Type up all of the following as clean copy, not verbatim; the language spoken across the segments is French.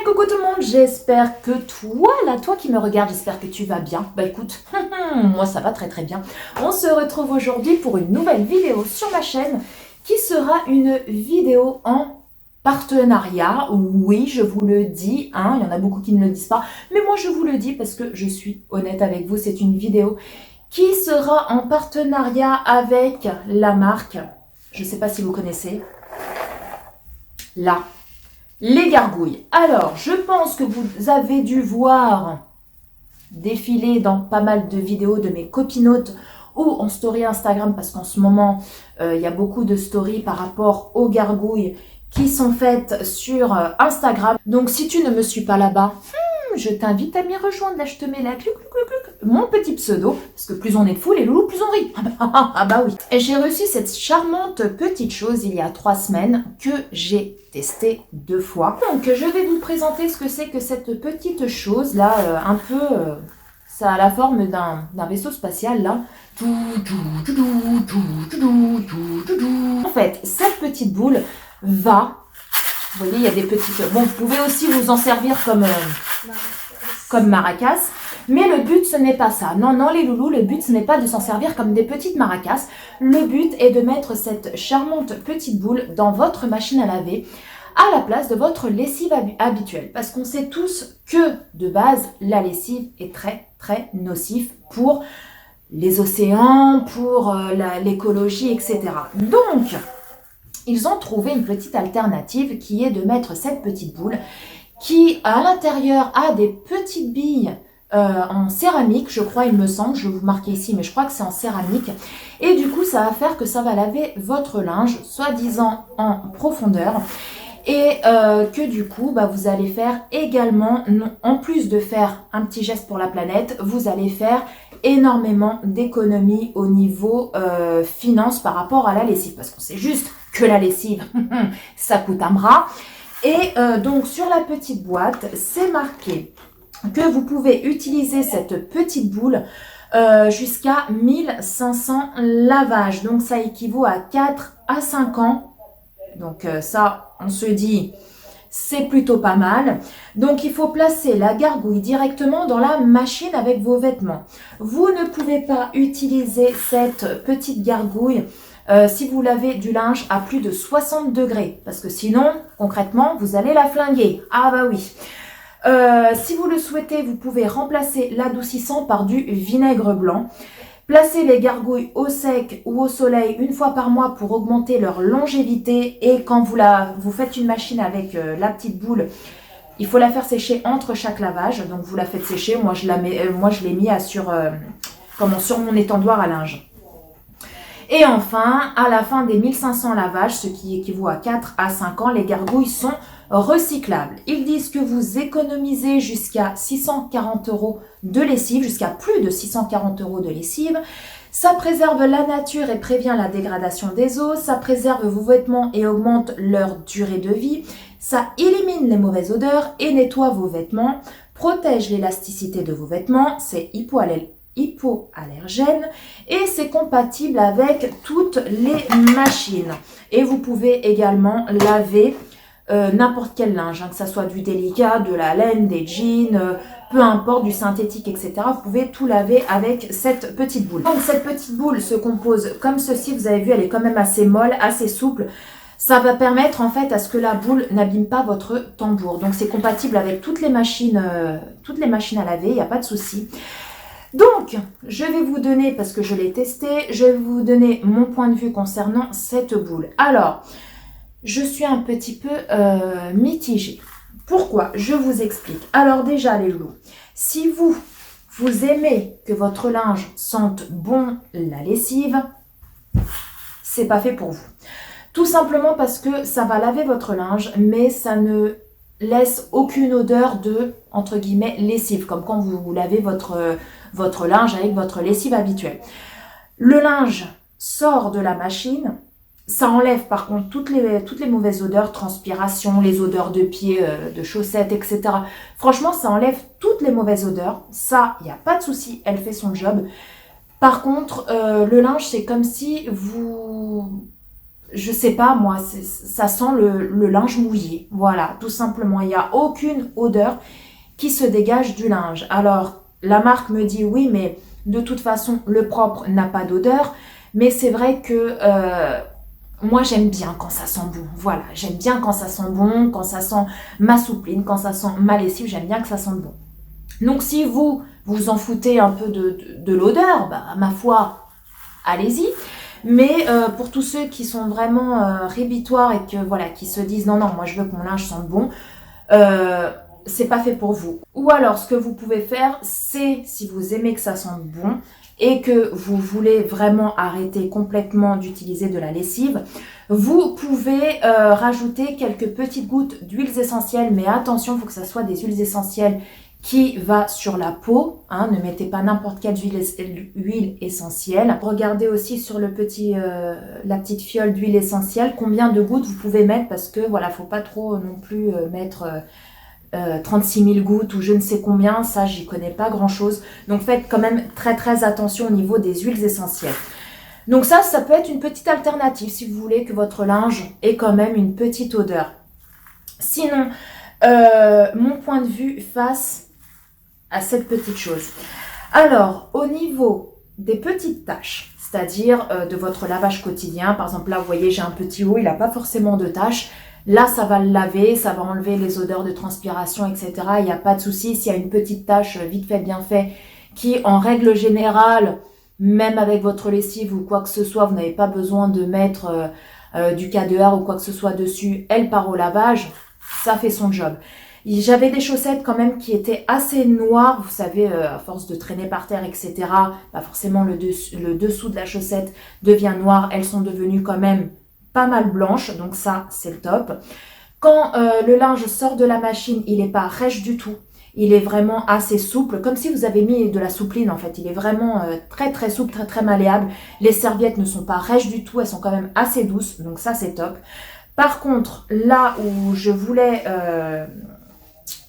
Coucou tout le monde, j'espère que toi qui me regardes, j'espère que tu vas bien. Bah écoute, moi ça va très très bien. On se retrouve aujourd'hui pour une nouvelle vidéo sur ma chaîne qui sera une vidéo en partenariat. Oui, je vous le dis, il y en a beaucoup qui ne le disent pas, mais moi je vous le dis parce que je suis honnête avec vous, c'est une vidéo qui sera en partenariat avec la marque, je ne sais pas si vous connaissez, les gargouilles. Alors, je pense que vous avez dû voir défiler dans pas mal de vidéos de mes copinotes ou en story Instagram, parce qu'en ce moment, il y a beaucoup de stories par rapport aux gargouilles qui sont faites sur Instagram. Donc, si tu ne me suis pas là-bas, je t'invite à m'y rejoindre. Là, je te mets là, mon petit pseudo, parce que plus on est de fous, les loulous, plus on rit. Ah bah oui. Et j'ai reçu cette charmante petite chose il y a 3 semaines que j'ai testée 2 fois. Donc, je vais vous présenter ce que c'est que cette petite chose là, un peu, ça a la forme d'un vaisseau spatial là. En fait, cette petite boule va, vous voyez, il y a des petites. Bon, vous pouvez aussi vous en servir comme maracas. Mais le but, ce n'est pas ça. Non, non, les loulous, le but, ce n'est pas de s'en servir comme des petites maracas. Le but est de mettre cette charmante petite boule dans votre machine à laver à la place de votre lessive habituelle. Parce qu'on sait tous que, de base, la lessive est très, très nocive pour les océans, pour l'écologie, etc. Donc, ils ont trouvé une petite alternative qui est de mettre cette petite boule qui, à l'intérieur, a des petites billes en céramique, je crois, il me semble, je vais vous marquer ici, mais je crois que c'est en céramique. Et du coup, ça va faire que ça va laver votre linge, soi-disant en profondeur. Et que du coup, vous allez faire également, en plus de faire un petit geste pour la planète, vous allez faire énormément d'économies au niveau finance par rapport à la lessive. Parce qu'on sait juste que la lessive, ça coûte un bras. Et donc, sur la petite boîte, c'est marqué que vous pouvez utiliser cette petite boule jusqu'à 1500 lavages. Donc, ça équivaut à 4 à 5 ans. Donc, ça, on se dit, c'est plutôt pas mal. Donc, il faut placer la gargouille directement dans la machine avec vos vêtements. Vous ne pouvez pas utiliser cette petite gargouille si vous lavez du linge à plus de 60 degrés. Parce que sinon, concrètement, vous allez la flinguer. Ah bah oui. Si vous le souhaitez, vous pouvez remplacer l'adoucissant par du vinaigre blanc. Placez les gargouilles au sec ou au soleil une fois par mois pour augmenter leur longévité. Et quand vous faites une machine avec la petite boule, il faut la faire sécher entre chaque lavage. Donc vous la faites sécher. Moi je l'ai mis sur mon étendoir à linge. Et enfin, à la fin des 1500 lavages, ce qui équivaut à 4 à 5 ans, les gargouilles sont recyclables. Ils disent que vous économisez jusqu'à 640 € de lessive, jusqu'à plus de 640 € de lessive. Ça préserve la nature et prévient la dégradation des eaux. Ça préserve vos vêtements et augmente leur durée de vie. Ça élimine les mauvaises odeurs et nettoie vos vêtements. Protège l'élasticité de vos vêtements. C'est hypoallergène et c'est compatible avec toutes les machines. Et vous pouvez également laver n'importe quel linge, que ce soit du délicat, de la laine, des jeans, peu importe, du synthétique, etc. Vous pouvez tout laver avec cette petite boule. Donc cette petite boule se compose comme ceci, vous avez vu, elle est quand même assez molle, assez souple. Ça va permettre en fait à ce que la boule n'abîme pas votre tambour. Donc c'est compatible avec toutes les machines à laver, il n'y a pas de souci. Donc, je vais vous donner, parce que je l'ai testé, je vais vous donner mon point de vue concernant cette boule. Alors, je suis un petit peu mitigée. Pourquoi? Je vous explique. Alors déjà, les loulous, si vous aimez que votre linge sente bon la lessive, c'est pas fait pour vous. Tout simplement parce que ça va laver votre linge, mais ça ne laisse aucune odeur de, entre guillemets, lessive, comme quand vous lavez votre linge avec votre lessive habituelle. Le linge sort de la machine Ça enlève par contre toutes les mauvaises odeurs, transpiration, les odeurs de pieds, de chaussettes, etc. Franchement, ça enlève toutes les mauvaises odeurs. Ça, il n'y a pas de souci, elle fait son job. Par contre, le linge, c'est comme si vous... Je sais pas, moi, ça sent le linge mouillé. Voilà, tout simplement. Il n'y a aucune odeur qui se dégage du linge. Alors, la marque me dit oui, mais de toute façon, le propre n'a pas d'odeur. Mais c'est vrai que moi, j'aime bien quand ça sent bon. Voilà, j'aime bien quand ça sent bon, quand ça sent ma soupline, quand ça sent ma lessive, j'aime bien que ça sente bon. Donc, si vous vous en foutez un peu de l'odeur, bah, ma foi, allez-y. Mais pour tous ceux qui sont vraiment rédhitoires et que voilà, qui se disent non, non, moi je veux que mon linge sente bon, c'est pas fait pour vous. Ou alors, ce que vous pouvez faire, c'est si vous aimez que ça sente bon et que vous voulez vraiment arrêter complètement d'utiliser de la lessive, vous pouvez rajouter quelques petites gouttes d'huiles essentielles, mais attention, il faut que ça soit des huiles essentielles qui va sur la peau, hein, ne mettez pas n'importe quelle huile essentielle. Regardez aussi sur le la petite fiole d'huile essentielle combien de gouttes vous pouvez mettre, parce que voilà, faut pas trop non plus mettre 36 000 gouttes ou je ne sais combien, ça j'y connais pas grand chose. Donc faites quand même très très attention au niveau des huiles essentielles. Donc ça peut être une petite alternative si vous voulez que votre linge ait quand même une petite odeur. Sinon, mon point de vue face à cette petite chose. Alors, au niveau des petites tâches, c'est-à-dire de votre lavage quotidien, par exemple là, vous voyez, j'ai un petit haut, il n'a pas forcément de tâches. Là, ça va le laver, ça va enlever les odeurs de transpiration, etc. Il n'y a pas de souci. S'il y a une petite tâche vite fait, bien fait, qui, en règle générale, même avec votre lessive ou quoi que ce soit, vous n'avez pas besoin de mettre du K2R ou quoi que ce soit dessus, elle part au lavage, ça fait son job. J'avais des chaussettes quand même qui étaient assez noires, vous savez, à force de traîner par terre, etc. Bah forcément, le dessous de la chaussette devient noir. Elles sont devenues quand même pas mal blanches, donc ça, c'est le top. Quand le linge sort de la machine, il n'est pas rêche du tout. Il est vraiment assez souple, comme si vous avez mis de la soupline en fait. Il est vraiment très très souple, très très malléable. Les serviettes ne sont pas rêches du tout, elles sont quand même assez douces, donc ça, c'est top. Par contre, là où je voulais...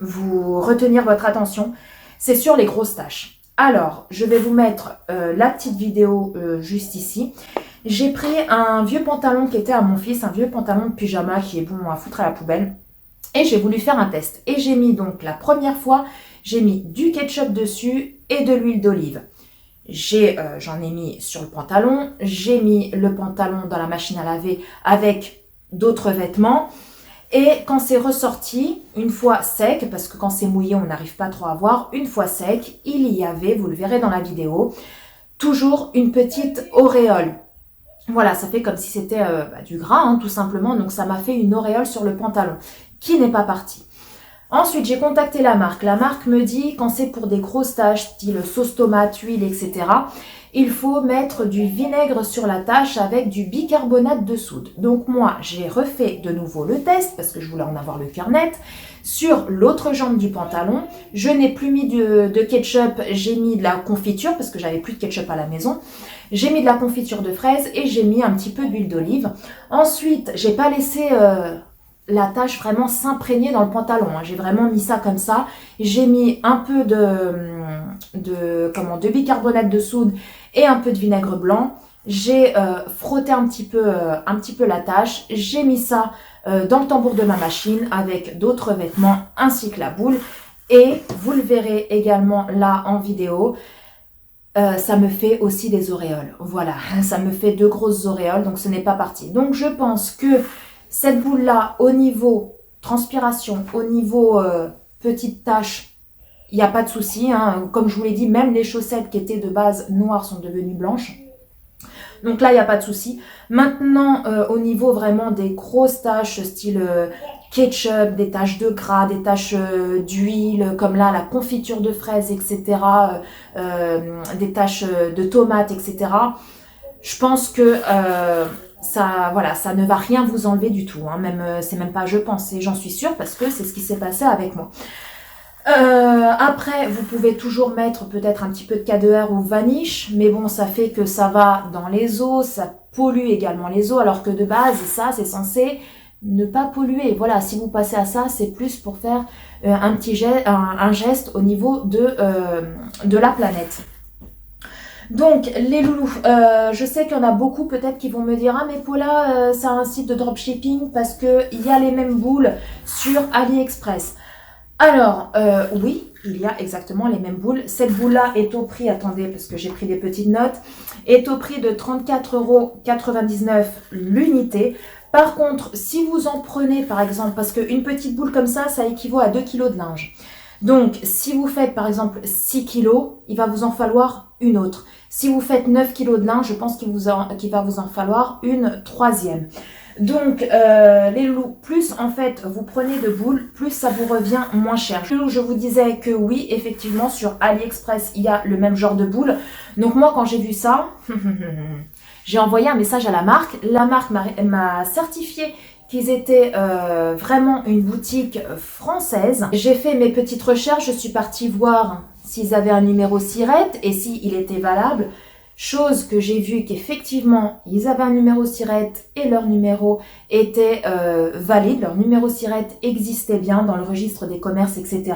vous retenir votre attention, c'est sur les grosses taches. Alors, je vais vous mettre la petite vidéo juste ici. J'ai pris un vieux pantalon qui était à mon fils, un vieux pantalon de pyjama qui est bon à foutre à la poubelle. Et j'ai voulu faire un test. Et j'ai mis donc la première fois, j'ai mis du ketchup dessus et de l'huile d'olive. J'en ai mis sur le pantalon. J'ai mis le pantalon dans la machine à laver avec d'autres vêtements. Et quand c'est ressorti, une fois sec, parce que quand c'est mouillé, on n'arrive pas trop à voir, une fois sec, il y avait, vous le verrez dans la vidéo, toujours une petite auréole. Voilà, ça fait comme si c'était du gras, hein, tout simplement. Donc ça m'a fait une auréole sur le pantalon, qui n'est pas partie. Ensuite, j'ai contacté la marque. La marque me dit, quand c'est pour des grosses taches, style sauce tomate, huile, etc., il faut mettre du vinaigre sur la tache avec du bicarbonate de soude. Donc moi, j'ai refait de nouveau le test, parce que je voulais en avoir le cœur net. Sur l'autre jambe du pantalon, je n'ai plus mis de ketchup, j'ai mis de la confiture, parce que j'avais plus de ketchup à la maison. J'ai mis de la confiture de fraise et j'ai mis un petit peu d'huile d'olive. Ensuite, j'ai pas laissé... la tache vraiment s'imprégner dans le pantalon. Hein. J'ai vraiment mis ça comme ça. J'ai mis un peu de bicarbonate de soude et un peu de vinaigre blanc. J'ai frotté un petit peu la tache. J'ai mis ça dans le tambour de ma machine avec d'autres vêtements ainsi que la boule. Et vous le verrez également là en vidéo. Ça me fait aussi des auréoles. Voilà, ça me fait 2 grosses auréoles, donc ce n'est pas parti. Donc je pense que cette boule-là, au niveau transpiration, au niveau petite tache, il n'y a pas de souci. Hein. Comme je vous l'ai dit, même les chaussettes qui étaient de base noires sont devenues blanches. Donc là, il n'y a pas de souci. Maintenant, au niveau vraiment des grosses taches, style ketchup, des taches de gras, des taches d'huile, comme là, la confiture de fraises, etc., des taches de tomates, etc., je pense que... ça, voilà, ça ne va rien vous enlever du tout. Hein. C'est même pas je pense, et j'en suis sûre parce que c'est ce qui s'est passé avec moi. Après, vous pouvez toujours mettre peut-être un petit peu de K2R ou vaniche, mais bon, ça fait que ça va dans les os, ça pollue également les eaux, alors que de base, ça, c'est censé ne pas polluer. Voilà, si vous passez à ça, c'est plus pour faire un petit geste, un geste au niveau de la planète. Donc, les loulous, je sais qu'il y en a beaucoup peut-être qui vont me dire « Ah, mais Paula, c'est un site de dropshipping parce qu'il y a les mêmes boules sur AliExpress. » Alors, oui, il y a exactement les mêmes boules. Cette boule-là est au prix, attendez, parce que j'ai pris des petites notes, est au prix de 34,99 € l'unité. Par contre, si vous en prenez, par exemple, parce qu'une petite boule comme ça équivaut à 2 kg de linge. Donc, si vous faites, par exemple, 6 kg, il va vous en falloir une autre. Si vous faites 9 kg de linge, je pense qu'il va vous en falloir une troisième. Donc, les loulous, plus en fait vous prenez de boules, plus ça vous revient moins cher. Je vous disais que oui, effectivement, sur AliExpress, il y a le même genre de boules. Donc moi, quand j'ai vu ça, j'ai envoyé un message à la marque. La marque m'a certifié qu'ils étaient vraiment une boutique française. J'ai fait mes petites recherches, je suis partie voir s'ils avaient un numéro SIRET et s'il était valable. Chose que j'ai vu qu'effectivement, ils avaient un numéro SIRET et leur numéro était valide. Leur numéro SIRET existait bien dans le registre des commerces, etc.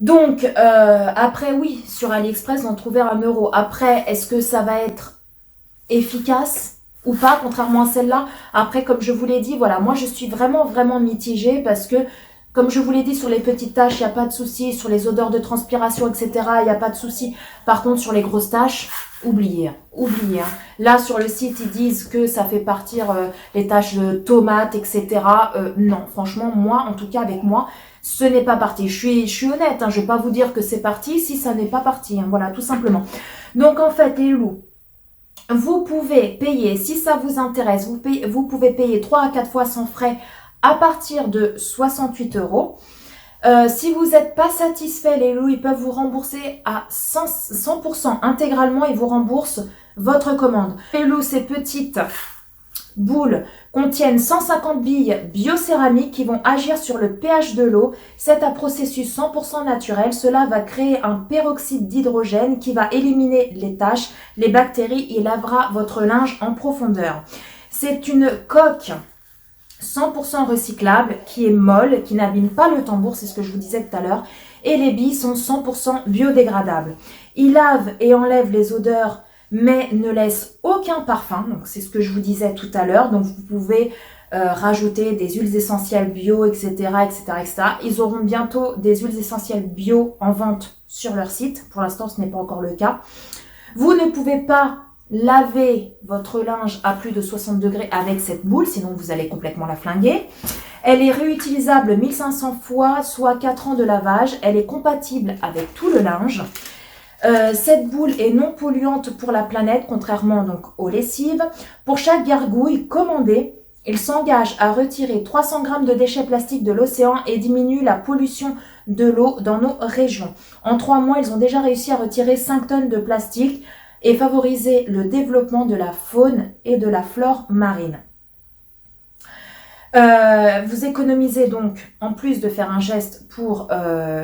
Donc, après, oui, sur AliExpress, on trouvait 1 €. Après, est-ce que ça va être efficace ou pas, contrairement à celle-là? Après, comme je vous l'ai dit, voilà, moi, je suis vraiment mitigée parce que comme je vous l'ai dit, sur les petites taches, il n'y a pas de souci. Sur les odeurs de transpiration, etc., il n'y a pas de souci. Par contre, sur les grosses taches, oubliez. Oubliez. Là, sur le site, ils disent que ça fait partir les taches de tomates, etc. Non, franchement, moi, en tout cas, avec moi, ce n'est pas parti. Je suis honnête, hein, je ne vais pas vous dire que c'est parti si ça n'est pas parti. Hein, voilà, tout simplement. Donc, en fait, les loups, vous pouvez payer, si ça vous intéresse, vous pouvez payer 3 à 4 fois sans frais à partir de 68 €. Si vous n'êtes pas satisfait, les loups, ils peuvent vous rembourser à 100% intégralement, ils vous remboursent votre commande. Les loups, ces petites boules contiennent 150 billes biocéramiques qui vont agir sur le pH de l'eau. C'est un processus 100% naturel. Cela va créer un peroxyde d'hydrogène qui va éliminer les taches, les bactéries et lavera votre linge en profondeur. C'est une coque 100% recyclable, qui est molle, qui n'abîme pas le tambour, c'est ce que je vous disais tout à l'heure, et les billes sont 100% biodégradables. Il lave et enlève les odeurs, mais ne laisse aucun parfum, donc c'est ce que je vous disais tout à l'heure, donc vous pouvez rajouter des huiles essentielles bio, etc., etc., etc. Ils auront bientôt des huiles essentielles bio en vente sur leur site, pour l'instant ce n'est pas encore le cas. Vous ne pouvez pas laver votre linge à plus de 60 degrés avec cette boule, sinon vous allez complètement la flinguer. Elle est réutilisable 1500 fois, soit 4 ans de lavage. Elle est compatible avec tout le linge. Cette boule est non polluante pour la planète, contrairement donc aux lessives. Pour chaque gargouille commandée, il s'engage à retirer 300 g de déchets plastiques de l'océan et diminue la pollution de l'eau dans nos régions. En 3 mois, ils ont déjà réussi à retirer 5 tonnes de plastique et favoriser le développement de la faune et de la flore marine. Vous économisez donc, en plus de faire un geste pour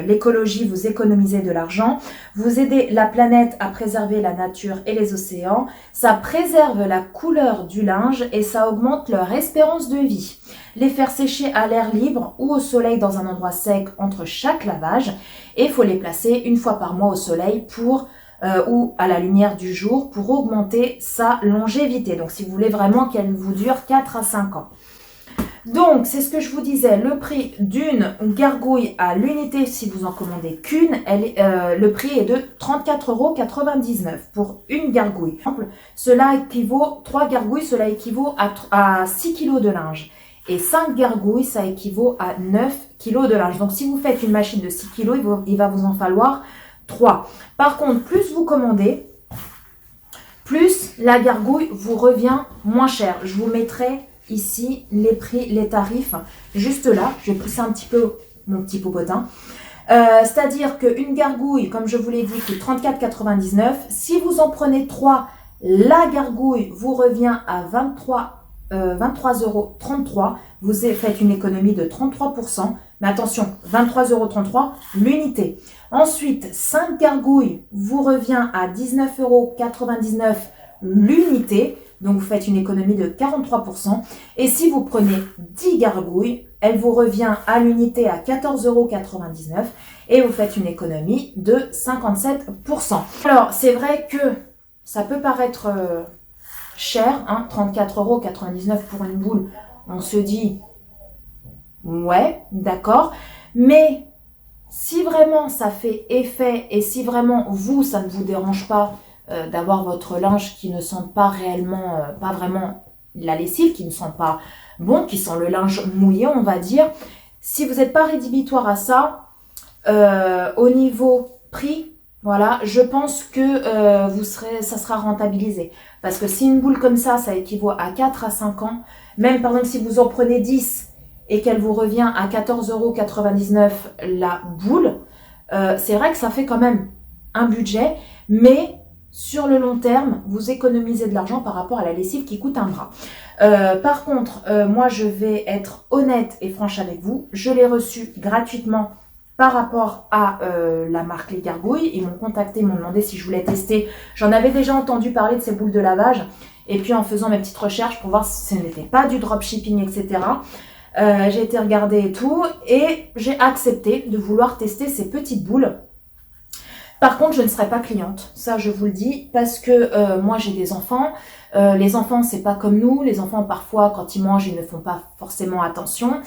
l'écologie, vous économisez de l'argent, vous aidez la planète à préserver la nature et les océans, ça préserve la couleur du linge et ça augmente leur espérance de vie. Les faire sécher à l'air libre ou au soleil dans un endroit sec entre chaque lavage, et il faut les placer une fois par mois au soleil ou à la lumière du jour pour augmenter sa longévité. Donc si vous voulez vraiment qu'elle vous dure 4 à 5 ans. Donc, c'est ce que je vous disais, le prix d'une gargouille à l'unité, si vous en commandez qu'une, le prix est de 34,99 € pour une gargouille. Cela équivaut, 3 gargouilles, cela équivaut à 6 kg de linge. Et 5 gargouilles, ça équivaut à 9 kg de linge. Donc, si vous faites une machine de 6 kg, il va vous en falloir 3. Par contre, plus vous commandez, plus la gargouille vous revient moins cher. Je vous mettrai ici les prix, les tarifs, juste là. Je vais pousser un petit peu mon petit popotin. C'est-à-dire qu'une gargouille, comme je vous l'ai dit, coûte 34,99 €. Si vous en prenez 3, la gargouille vous revient à 23,33 €. Vous faites une économie de 33%. Mais attention, 23,33 € l'unité. Ensuite, 5 gargouilles vous revient à 19,99 € l'unité. Donc vous faites une économie de 43%. Et si vous prenez 10 gargouilles, elle vous revient à l'unité à 14,99 € et vous faites une économie de 57%. Alors c'est vrai que ça peut paraître cher, hein, 34,99 € pour une boule. On se dit, ouais, d'accord, mais si vraiment ça fait effet et si vraiment vous, ça ne vous dérange pas d'avoir votre linge qui ne sent pas réellement, pas vraiment la lessive, qui ne sent pas bon, qui sent le linge mouillé, on va dire, si vous n'êtes pas rédhibitoire à ça, au niveau prix, voilà, je pense que ça sera rentabilisé. Parce que si une boule comme ça équivaut à 4 à 5 ans, même par exemple si vous en prenez 10 et qu'elle vous revient à 14,99 € la boule, c'est vrai que ça fait quand même un budget, mais sur le long terme, vous économisez de l'argent par rapport à la lessive qui coûte un bras. Par contre, moi je vais être honnête et franche avec vous, je l'ai reçu gratuitement par rapport à la marque Les Gargouilles. Ils m'ont contacté, ils m'ont demandé si je voulais tester. J'en avais déjà entendu parler de ces boules de lavage. Et puis en faisant mes petites recherches pour voir si ce n'était pas du dropshipping, etc. J'ai été regarder et tout. Et j'ai accepté de vouloir tester ces petites boules. Par contre, je ne serai pas cliente. Ça, je vous le dis. Parce que moi, j'ai des enfants. Les enfants, c'est pas comme nous. Les enfants, parfois, quand ils mangent, ils ne font pas forcément attention.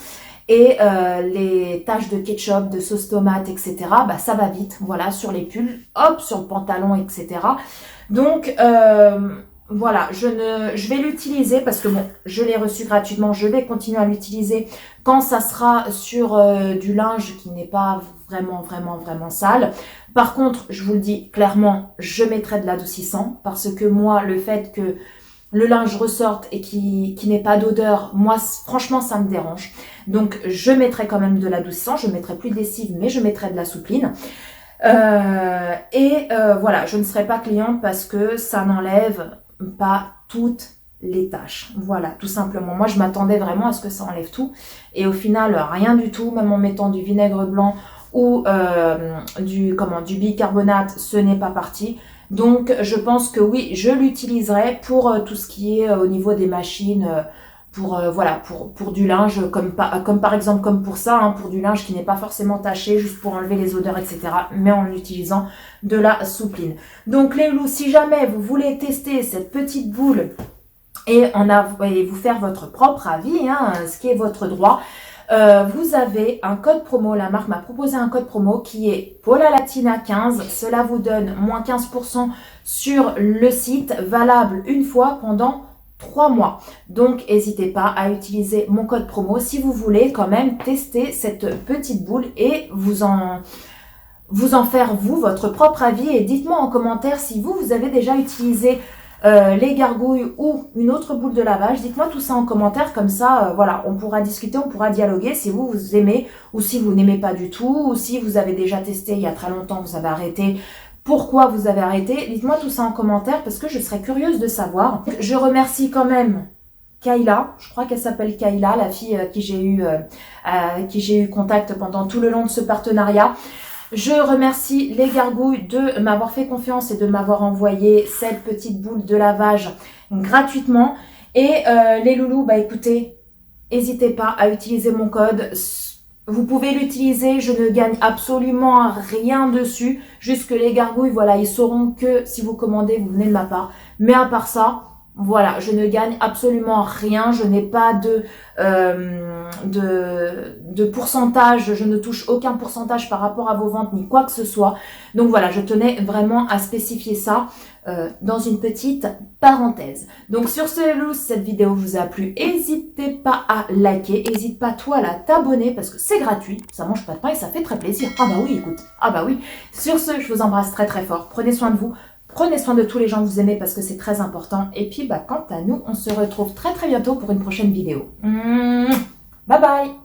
Et les taches de ketchup, de sauce tomate, etc., bah, ça va vite, voilà, sur les pulls, hop, sur le pantalon, etc. Donc, voilà, je vais l'utiliser parce que bon, je l'ai reçu gratuitement, je vais continuer à l'utiliser quand ça sera sur du linge qui n'est pas vraiment sale. Par contre, je vous le dis clairement, je mettrai de l'adoucissant parce que moi, le fait que le linge ressorte et qui n'ait pas d'odeur, moi, franchement, ça me dérange. Donc, je mettrai quand même de l'adoucissant. Je ne mettrai plus de lessive, mais je mettrai de la soupline. Voilà, je ne serai pas cliente parce que ça n'enlève pas toutes les taches. Voilà, tout simplement. Moi, je m'attendais vraiment à ce que ça enlève tout. Et au final, rien du tout. Même en mettant du vinaigre blanc ou du bicarbonate, ce n'est pas parti. Donc, je pense que oui, je l'utiliserai pour tout ce qui est au niveau des machines, pour du linge, comme par exemple comme pour ça, hein, pour du linge qui n'est pas forcément taché, juste pour enlever les odeurs, etc., mais en utilisant de la soupline. Donc, les loups, si jamais vous voulez tester cette petite boule et vous faire votre propre avis, hein, ce qui est votre droit, vous avez un code promo, la marque m'a proposé un code promo qui est Paula Latina 15, cela vous donne moins 15% sur le site, valable une fois pendant 3 mois. Donc n'hésitez pas à utiliser mon code promo si vous voulez quand même tester cette petite boule et vous en faire vous votre propre avis et dites-moi en commentaire si vous avez déjà utilisé les gargouilles ou une autre boule de lavage. Dites-moi tout ça en commentaire, comme ça, voilà, on pourra discuter, on pourra dialoguer si vous aimez ou si vous n'aimez pas du tout, ou si vous avez déjà testé il y a très longtemps, vous avez arrêté. Pourquoi vous avez arrêté? Dites-moi tout ça en commentaire parce que je serais curieuse de savoir. Je remercie quand même Kayla, je crois qu'elle s'appelle Kayla, la fille qui j'ai eu contact pendant tout le long de ce partenariat. Je remercie les gargouilles de m'avoir fait confiance et de m'avoir envoyé cette petite boule de lavage gratuitement. Et les loulous, bah écoutez, n'hésitez pas à utiliser mon code. Vous pouvez l'utiliser, je ne gagne absolument rien dessus. Juste que les gargouilles, voilà, ils sauront que si vous commandez, vous venez de ma part. Mais à part ça, voilà, je ne gagne absolument rien, je n'ai pas de pourcentage, je ne touche aucun pourcentage par rapport à vos ventes ni quoi que ce soit. Donc voilà, je tenais vraiment à spécifier ça dans une petite parenthèse. Donc sur ce, loup, si cette vidéo vous a plu, n'hésitez pas à liker, n'hésite pas toi à t'abonner parce que c'est gratuit, ça mange pas de pain et ça fait très plaisir. Ah bah oui, écoute, ah bah oui. Sur ce, je vous embrasse très très fort, prenez soin de vous. Prenez soin de tous les gens que vous aimez parce que c'est très important. Et puis, bah, quant à nous, on se retrouve très très bientôt pour une prochaine vidéo. Bye bye!